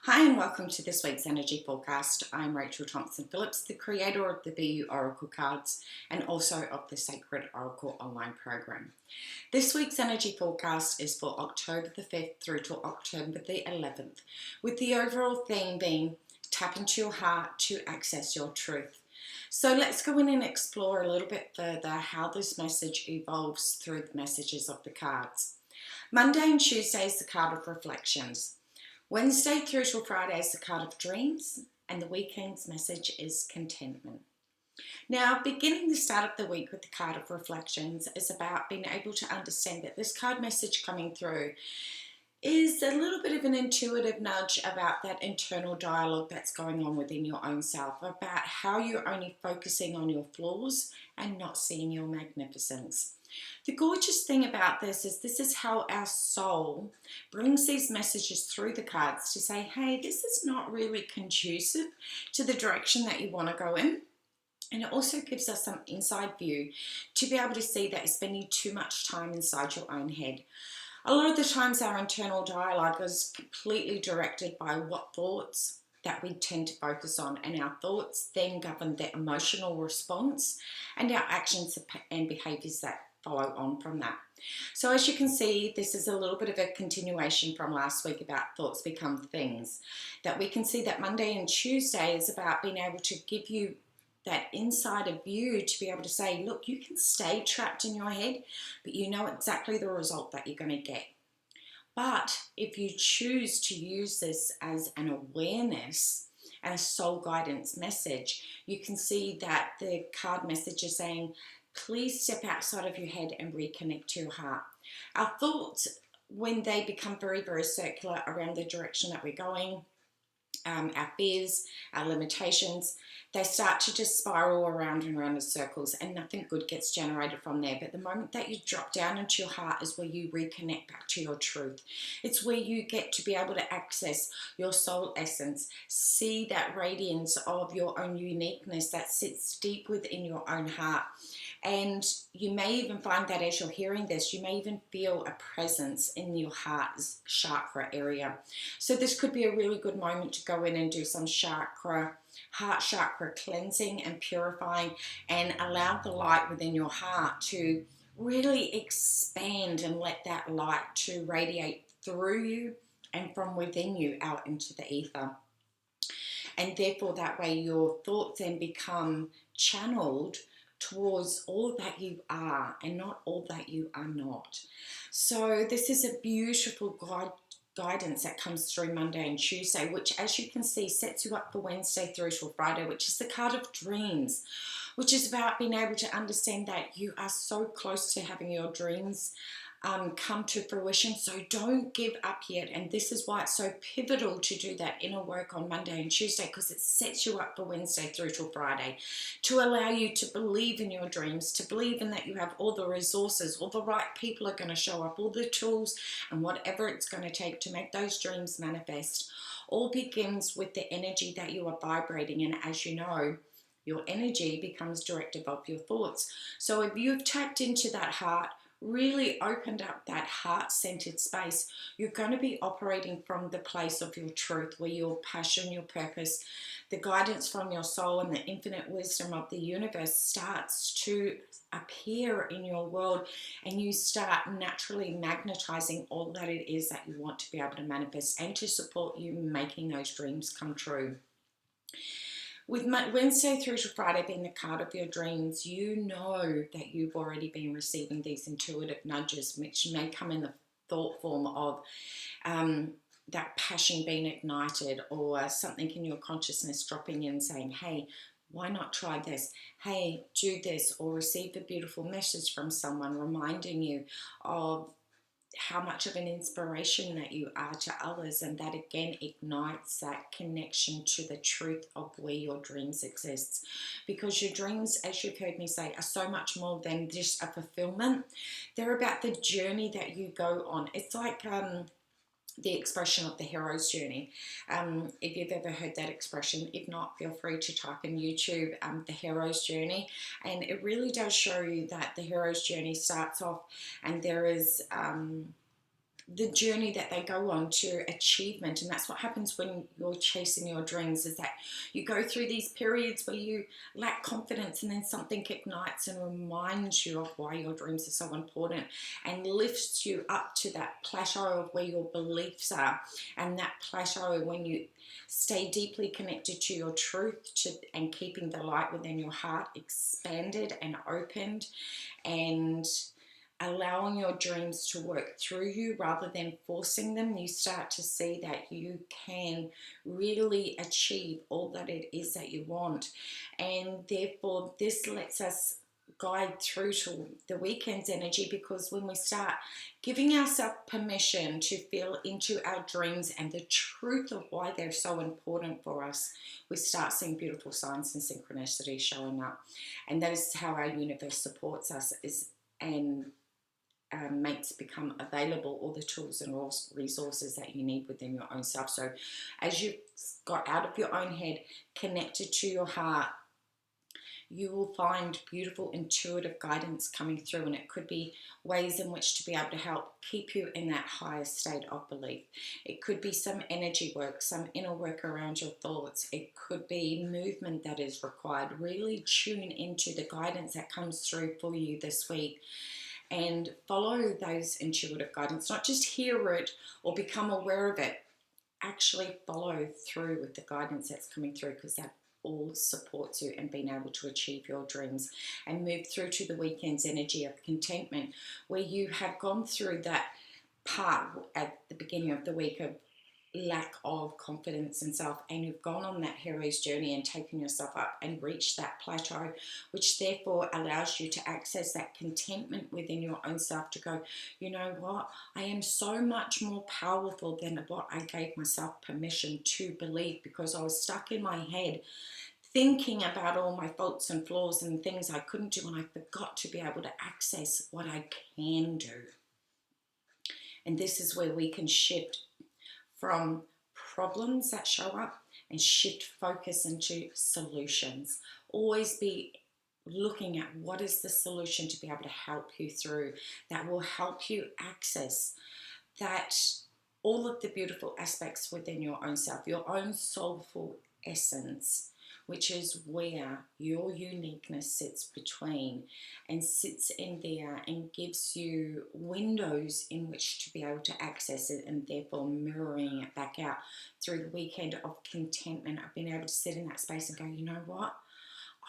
Hi and welcome to this week's energy forecast. I'm Rachael Phillips, the creator of the BEYOU Oracle Cards and also of the Sacred Oracle online program. This week's energy forecast is for October the 5th through to October the 11th, with the overall theme being tap into your heart to access your truth. So let's go in and explore a little bit further how this message evolves through the messages of the cards. Monday and Tuesday is the card of reflections. Wednesday through till Friday is the card of dreams, and the weekend's message is contentment. Now, beginning the start of the week with the card of reflections is about being able to understand that this card message coming through is a little bit of an intuitive nudge about that internal dialogue that's going on within your own self, about how you're only focusing on your flaws and not seeing your magnificence. The gorgeous thing about this is how our soul brings these messages through the cards to say, hey, this is not really conducive to the direction that you want to go in. And it also gives us some inside view to be able to see that you're spending too much time inside your own head. A lot of the times our internal dialogue is completely directed by what thoughts that we tend to focus on, and our thoughts then govern the emotional response and our actions and behaviours that follow on from that. So as you can see, this is a little bit of a continuation from last week about thoughts become things. That we can see that Monday and Tuesday is about being able to give you that insider view to be able to say, look, you can stay trapped in your head, but you know exactly the result that you're going to get. But if you choose to use this as an awareness and a soul guidance message, you can see that the card message is saying, please step outside of your head and reconnect to your heart. Our thoughts, when they become very, very circular around the direction that we're going, our fears, our limitations, they start to just spiral around and around in circles, and nothing good gets generated from there. But the moment that you drop down into your heart is where you reconnect back to your truth. It's where you get to be able to access your soul essence, see that radiance of your own uniqueness that sits deep within your own heart. And you may even find that as you're hearing this, you may even feel a presence in your heart chakra area. So this could be a really good moment to go in and do some heart chakra cleansing and purifying, and allow the light within your heart to really expand and let that light to radiate through you and from within you out into the ether. And therefore that way your thoughts then become channeled towards all that you are and not all that you are not. So this is a beautiful guidance that comes through Monday and Tuesday, which, as you can see, sets you up for Wednesday through till Friday, which is the card of dreams, which is about being able to understand that you are so close to having your dreams come to fruition. So don't give up yet. And this is why it's so pivotal to do that inner work on Monday and Tuesday, because it sets you up for Wednesday through till Friday to allow you to believe in your dreams, to believe in that you have all the resources, all the right people are going to show up, all the tools and whatever it's going to take to make those dreams manifest. All begins with the energy that you are vibrating. And as you know, your energy becomes directive of your thoughts. So if you've tapped into that heart, really opened up that heart-centered space, you're going to be operating from the place of your truth, where your passion, your purpose, the guidance from your soul and the infinite wisdom of the universe starts to appear in your world, and you start naturally magnetizing all that it is that you want to be able to manifest and to support you making those dreams come true. With Wednesday through to Friday being the card of your dreams, you know that you've already been receiving these intuitive nudges, which may come in the thought form of that passion being ignited, or something in your consciousness dropping in saying, hey, why not try this? Hey, do this. Or receive a beautiful message from someone reminding you of how much of an inspiration that you are to others, and that again ignites that connection to the truth of where your dreams exist. Because your dreams, as you've heard me say, are so much more than just a fulfillment. They're about the journey that you go on. It's like the expression of the hero's journey. If you've ever heard that expression, if not, feel free to type in YouTube the hero's journey, and it really does show you that the hero's journey starts off and there is the journey that they go on to achievement. And that's what happens when you're chasing your dreams, is that you go through these periods where you lack confidence, and then something ignites and reminds you of why your dreams are so important and lifts you up to that plateau of where your beliefs are, and that plateau when you stay deeply connected to your truth, and keeping the light within your heart expanded and opened, and allowing your dreams to work through you rather than forcing them. You start to see that you can really achieve all that it is that you want. And therefore, this lets us guide through to the weekend's energy, because when we start giving ourselves permission to feel into our dreams and the truth of why they're so important for us, we start seeing beautiful signs and synchronicity showing up. And that is how our universe supports us, and makes become available all the tools and resources that you need within your own self. So as you got out of your own head, connected to your heart, you will find beautiful intuitive guidance coming through, and it could be ways in which to be able to help keep you in that higher state of belief. It could be some energy work, some inner work around your thoughts. It could be movement that is required. Really tune into the guidance that comes through for you this week, and follow those intuitive guidance. Not just hear it or become aware of it, actually follow through with the guidance that's coming through, because that all supports you in being able to achieve your dreams. And move through to the weekend's energy of contentment, where you have gone through that part at the beginning of the week of lack of confidence in self, and you've gone on that hero's journey and taken yourself up and reached that plateau, which therefore allows you to access that contentment within your own self, to go, you know what, I am so much more powerful than what I gave myself permission to believe, because I was stuck in my head thinking about all my faults and flaws and things I couldn't do, and I forgot to be able to access what I can do. And this is where we can shift from problems that show up and shift focus into solutions. Always be looking at what is the solution to be able to help you through, that will help you access that all of the beautiful aspects within your own self, your own soulful essence, which is where your uniqueness sits between and sits in there and gives you windows in which to be able to access it, and therefore mirroring it back out through the weekend of contentment. I've been able to sit in that space and go, you know what?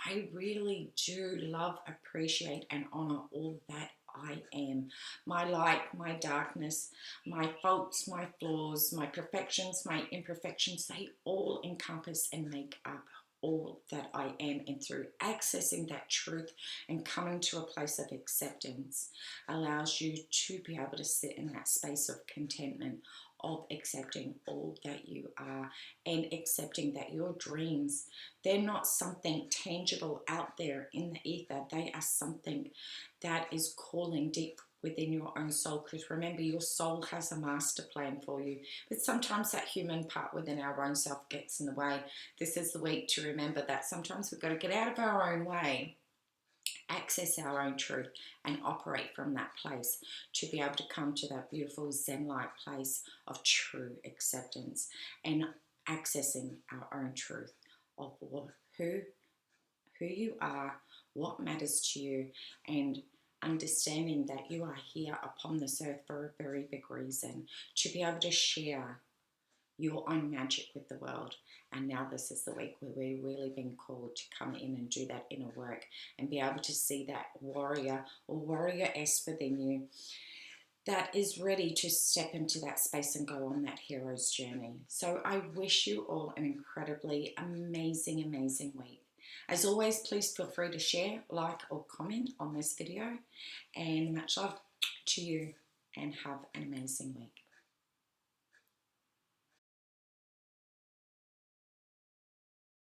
I really do love, appreciate, and honor all that I am. My light, my darkness, my faults, my flaws, my perfections, my imperfections, they all encompass and make up all that I am. And through accessing that truth and coming to a place of acceptance allows you to be able to sit in that space of contentment, of accepting all that you are, and accepting that your dreams, they're not something tangible out there in the ether. They are something that is calling deep within your own soul, because remember, your soul has a master plan for you, but sometimes that human part within our own self gets in the way. This is the week to remember that sometimes we've got to get out of our own way, access our own truth, and operate from that place to be able to come to that beautiful Zen-like place of true acceptance and accessing our own truth of who you are, what matters to you, and understanding that you are here upon this earth for a very big reason, to be able to share your own magic with the world. And now this is the week where we're really being called to come in and do that inner work and be able to see that warrior or warrioress within you that is ready to step into that space and go on that hero's journey. So I wish you all an incredibly amazing, amazing week. As always, please feel free to share, like, or comment on this video, and much love to you, and have an amazing week.